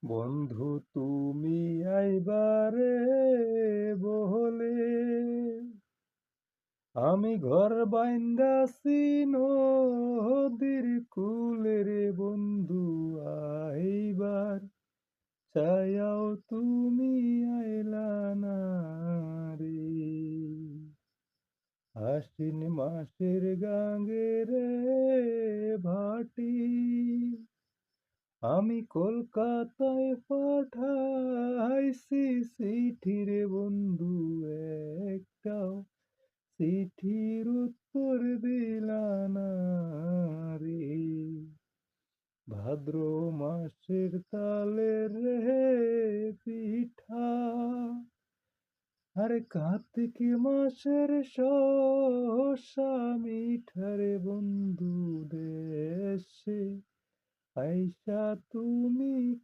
বন্ধু তুমি আইবারে বহলে আমি ঘর বাইন্দাছি নদীর কূলে রে বন্ধু আইবার চাইয়াও তুমি আইলা না রে। আশ্বিন মাসের গাঙ্গে রে ভাটি আমি কলকাতায় পাঠাইছি চিঠি রে বন্ধু, একটাও চিঠির উত্তর দিলা না রে। ভাদ্র মাসের তালের রে পিঠা আরে কার্তিক মাসের সহসা মিঠা রে বন্ধু দেশে আইসা তুমি